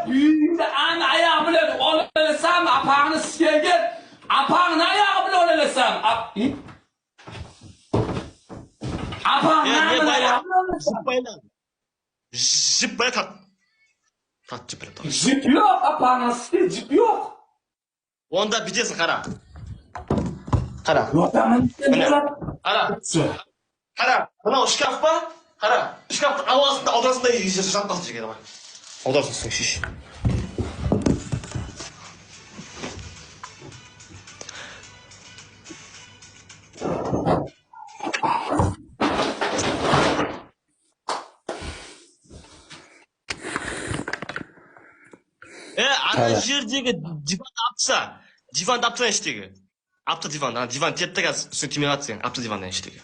Uyingda ana oyoq bilan olalasam, apangni sigaga, apangni oyog'i bilan olalasam. Apangni Zıplayla. Zıplaya tat. Tat zıplaya tat. Jip yok, apangni sigaga jip yok. Onda bitesin qara. Qara. Yo'qaman. Qara. Qara. Mana shkaf ba? Qara. Shkafni avozida oldasida yashab qoldi degan bor. Oldasida shish. Ana yerdagi divan apsa. Divan apsa ishdagi. Apta divan, divan tetdaga üstüne timiratsiyan, apta divandan ishdagi.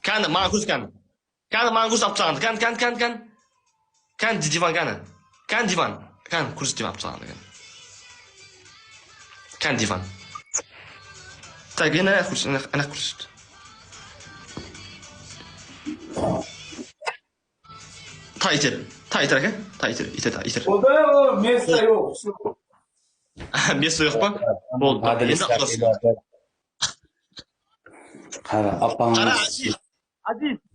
Kan, ma'qus kan. Kan ma'qus apsa. Kan divan kan. Kan divan. Kan kurs divan apsa kan. Kan divan. Tak yana kurs, ana kurs. Tayter aka? Tayter. Oda mesda yo'q. Mesda yo'q pa? Bo'ldi. Endi aqlasiz. Qara, apang. Qara,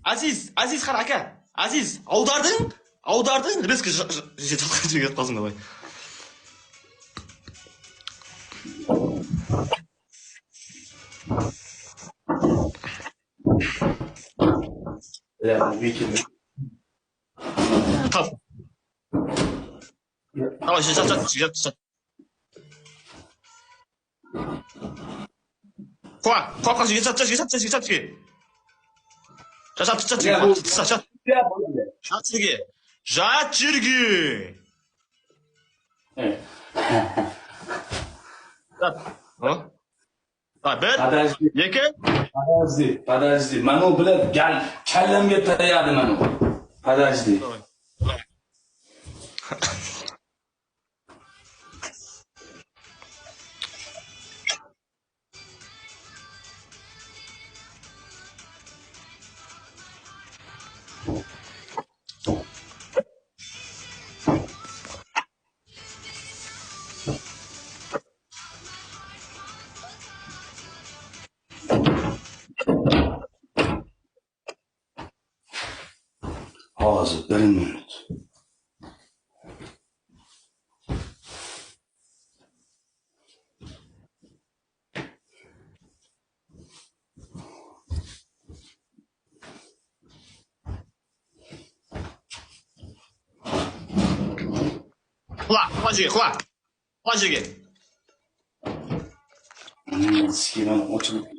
Aziz qara aka. Aziz, audarding, riski jetib qolsin deb. Ya, weekend. Tamam. Tamam, şat. Quoi, şat. Жат жерге. Bir, iki. Подожди. Manu bilan kallamga tarayadi manu. Подожди. Hozir 1 minut. Hua жерге. Скинем очень.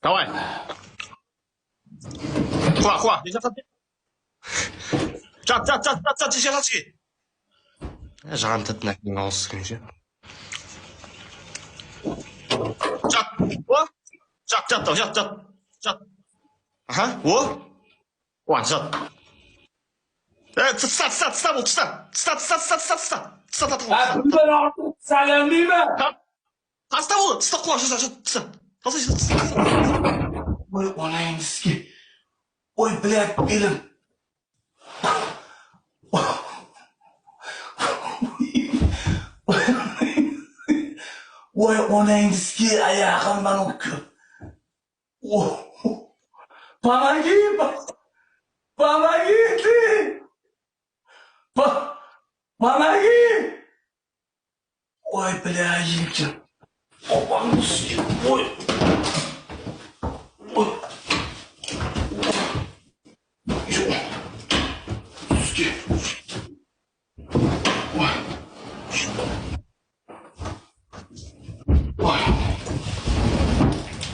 Давай. Хуа. Жат, жиратшки. Жаған тәтін әкінің ауыз көнше. Жат. Аха, о. Уа, жат. Тыста бұл, тыста. Bundan artık salam deyme. Tasta бұл, тыста құла, жат. Ой, onayımızki. Ой, блядь, белім. Ой, onayımızki ayağım ben okuyum. Помоги! Ой, бля, Елькин. Опану съел. Ой.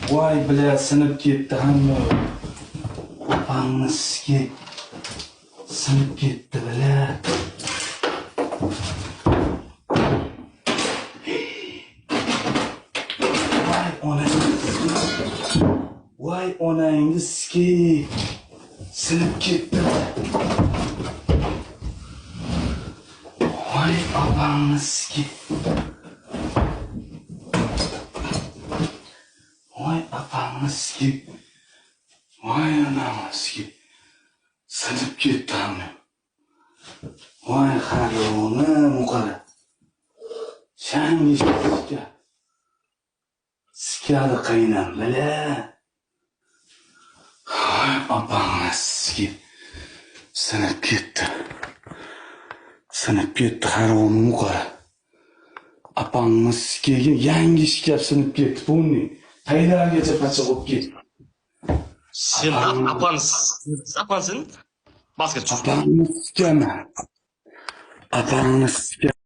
Vay bile sınıp gitti hanım. Anlısı ki. Sınıp gitti bile. Vay onayınız ki. Sınıp gitti. Vay abanız ki. Vay abanız ki. Vay anamız ki. Sınıp gitti annem. Vay haruna muqara. Şan işitke. Sikyadı kaynan bile. Vay abanız ki. Sınıp gitti. Sınıp gitti haruna muqara. Abanız ki yangi işkep sınıp gitti. Bu ne? Taylar gece paçık olup gitti. Sen apansın. Basket. Abanız ki ama. Abanız ki.